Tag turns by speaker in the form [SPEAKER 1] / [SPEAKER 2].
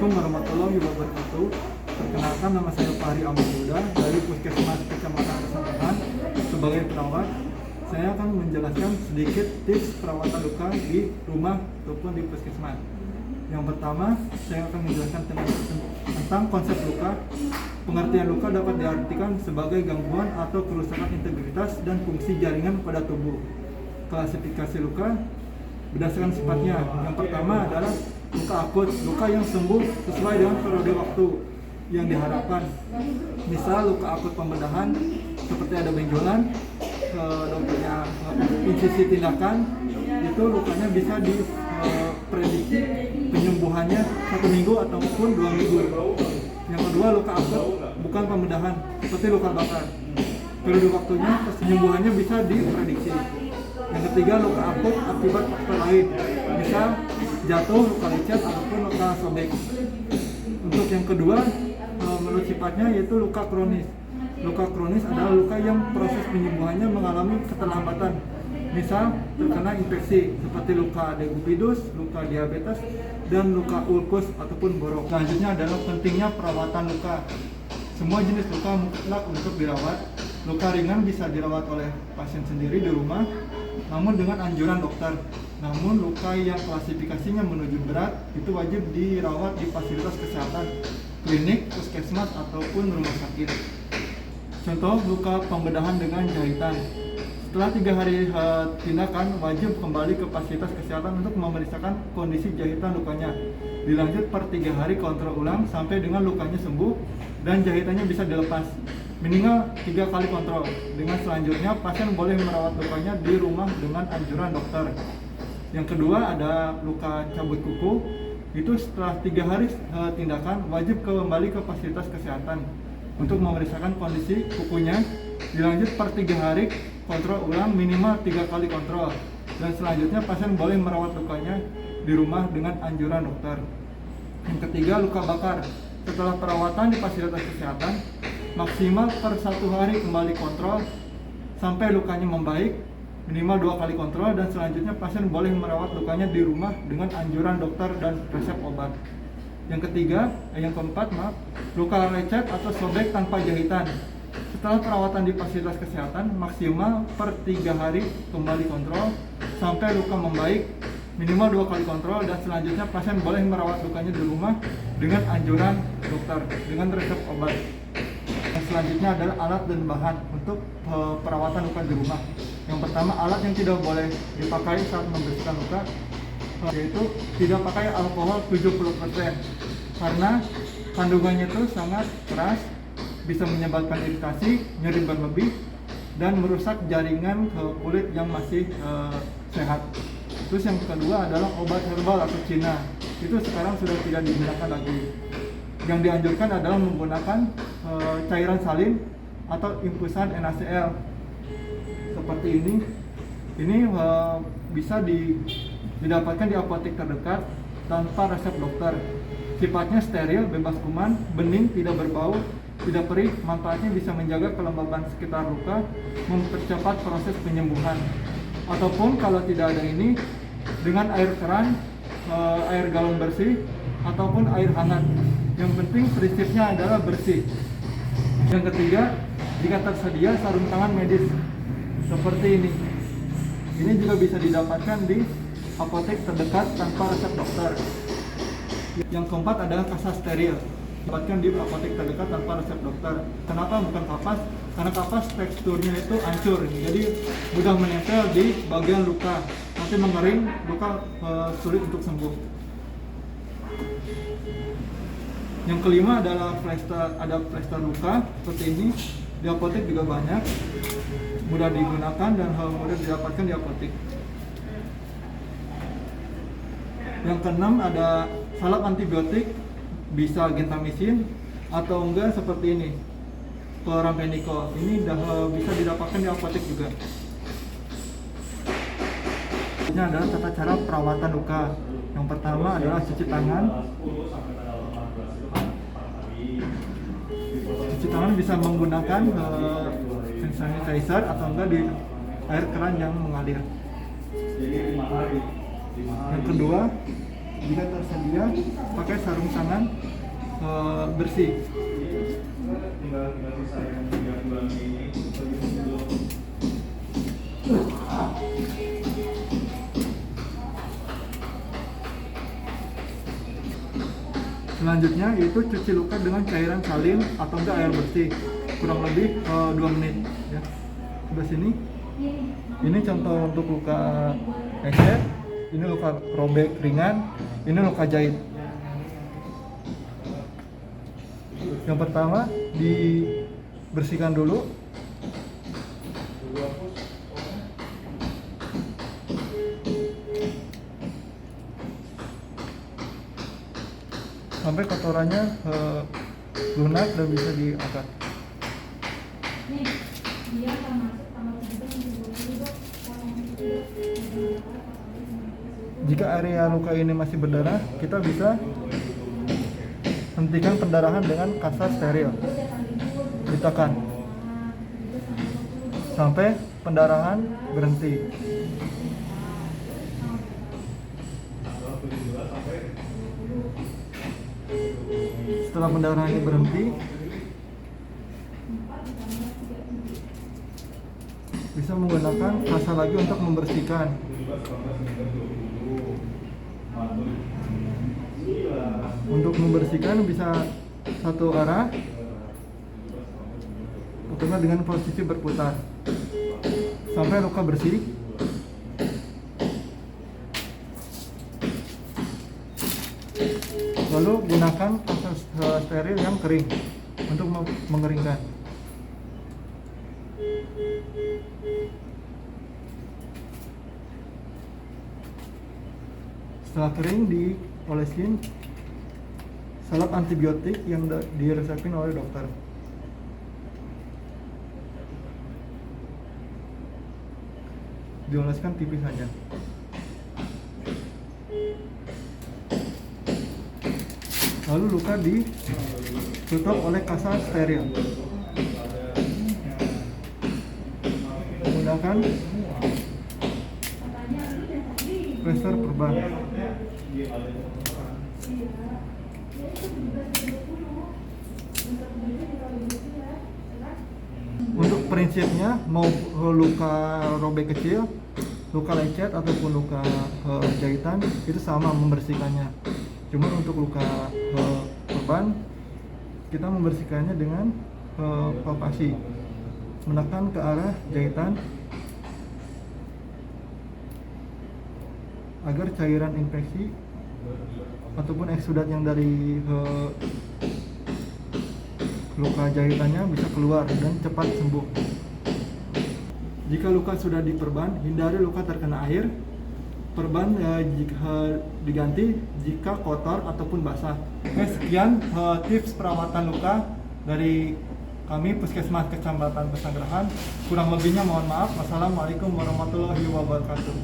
[SPEAKER 1] Assalamualaikum warahmatullahi wabarakatuh. Perkenalkan, nama saya Fahri Ahmad Yuda dari Puskesmas Kecamatan Kesamatan. Sebagai perawat, saya akan menjelaskan sedikit tips perawatan luka di rumah ataupun di puskesmas. Yang pertama, saya akan menjelaskan tentang konsep luka. Pengertian luka dapat diartikan sebagai gangguan atau kerusakan integritas dan fungsi jaringan pada tubuh. Klasifikasi luka berdasarkan sifatnya. Yang pertama adalah luka akut, luka yang sembuh sesuai dengan periode waktu yang diharapkan. Misal luka akut pembedahan seperti ada benjolan, dokternya insisi tindakan, itu lukanya bisa diprediksi penyembuhannya 1 minggu ataupun 2 minggu. Yang kedua, luka akut bukan pembedahan seperti luka bakar, periode waktunya penyembuhannya bisa diprediksi. Yang ketiga, luka akut akibat faktor lain, misal jatuh, luka lecet, ataupun luka sobek. Untuk yang kedua, menurut sifatnya yaitu luka kronis. Luka kronis adalah luka yang proses penyembuhannya mengalami keterlambatan, misal terkena infeksi seperti luka degupidus, luka diabetes, dan luka ulkus ataupun borok. Selanjutnya adalah pentingnya perawatan luka. Semua jenis luka mutlak untuk dirawat. Luka ringan bisa dirawat oleh pasien sendiri di rumah, namun dengan anjuran dokter. Namun luka yang klasifikasinya menuju berat itu wajib dirawat di fasilitas kesehatan, klinik, puskesmas, ataupun rumah sakit. Contoh, luka pembedahan dengan jahitan. Setelah 3 hari tindakan, wajib kembali ke fasilitas kesehatan untuk memeriksakan kondisi jahitan lukanya. Dilanjut per 3 hari kontrol ulang sampai dengan lukanya sembuh dan jahitannya bisa dilepas. Minimal 3 kali kontrol. Dengan selanjutnya, pasien boleh merawat lukanya di rumah dengan anjuran dokter. Yang kedua ada luka cabut kuku. Itu setelah 3 hari tindakan, wajib kembali ke fasilitas kesehatan untuk memeriksakan kondisi kukunya. Dilanjut per 3 hari kontrol ulang minimal 3 kali kontrol. Dan selanjutnya pasien boleh merawat lukanya di rumah dengan anjuran dokter. Yang ketiga, luka bakar. Setelah perawatan di fasilitas kesehatan, maksimal per 1 hari kembali kontrol sampai lukanya membaik, minimal 2 kali kontrol, dan selanjutnya pasien boleh merawat lukanya di rumah dengan anjuran dokter dan resep obat. Yang keempat, luka lecet atau sobek tanpa jahitan. Setelah perawatan di fasilitas kesehatan, maksimal per 3 hari kembali kontrol sampai luka membaik, minimal 2 kali kontrol, dan selanjutnya pasien boleh merawat lukanya di rumah dengan anjuran dokter dengan resep obat. Yang selanjutnya adalah alat dan bahan untuk perawatan luka di rumah. Yang pertama, alat yang tidak boleh dipakai saat membersihkan luka yaitu tidak pakai alkohol 70%, karena kandungannya itu sangat keras, bisa menyebabkan iritasi, nyeri berlebih, dan merusak jaringan kulit yang masih sehat. Terus yang kedua adalah obat herbal atau Cina. Itu sekarang sudah tidak digunakan lagi. Yang dianjurkan adalah menggunakan cairan salin atau infusan NaCl seperti ini. Ini bisa didapatkan di apotek terdekat tanpa resep dokter. Sifatnya steril, bebas kuman, bening, tidak berbau, tidak perih. Manfaatnya bisa menjaga kelembaban sekitar luka, mempercepat proses penyembuhan. Ataupun kalau tidak ada ini, dengan air keran, air galon bersih, ataupun air hangat. Yang penting prinsipnya adalah bersih. Yang ketiga, jika tersedia sarung tangan medis seperti ini. Ini juga bisa didapatkan di apotek terdekat tanpa resep dokter. Yang keempat adalah kapas steril, didapatkan di apotek terdekat tanpa resep dokter. Kenapa bukan kapas? Karena kapas teksturnya itu hancur, jadi mudah menempel di bagian luka. Nanti mengering, luka sulit untuk sembuh. Yang kelima adalah plester luka seperti ini. Di apotek juga banyak, mudah digunakan dan mudah didapatkan di apotek. Yang keenam ada salep antibiotik, bisa gentamisin atau enggak seperti ini, chloramphenicol. Ini bisa didapatkan di apotek juga. Ini adalah tata cara perawatan luka. Yang pertama adalah cuci tangan. Cuci tangan bisa menggunakan hand sanitizer atau enggak di air keran yang mengalir. Yang kedua, jika tersedia pakai sarung tangan bersih. Selanjutnya yaitu cuci luka dengan cairan salin atau enggak air bersih kurang lebih 2 menit ya. Sebelah sini ini contoh untuk luka lecet, ini luka robek ringan, ini luka jahit. Yang pertama dibersihkan dulu. Sampai kotorannya lunak dan bisa diangkat. Jika area luka ini masih berdarah, kita bisa hentikan pendarahan dengan kasa steril. Ditekan sampai pendarahan berhenti. Setelah pendarahan ini berhenti, bisa menggunakan kasa lagi untuk membersihkan. Untuk membersihkan bisa satu arah atau dengan posisi berputar sampai luka bersih. Lalu gunakan kasa steril yang kering untuk mengeringkan. Setelah kering, diolesin salep antibiotik yang diresepin oleh dokter. Dioleskan tipis saja. Lalu luka ditutup oleh kasa steril. Menggunakan plester perban. Untuk prinsipnya, mau luka robek kecil, luka lecet ataupun luka jahitan itu sama membersihkannya. Cuma untuk luka perban kita membersihkannya dengan palpasi, menekan ke arah jahitan agar cairan infeksi ataupun eksudat yang dari luka jahitannya bisa keluar dan cepat sembuh. Jika luka sudah diperban, hindari luka terkena air. Perban jika diganti jika kotor ataupun basah. Oke, sekian tips perawatan luka dari kami Puskesmas Kecamatan Pesanggerahan. Kurang lebihnya mohon maaf. Wassalamualaikum warahmatullahi wabarakatuh.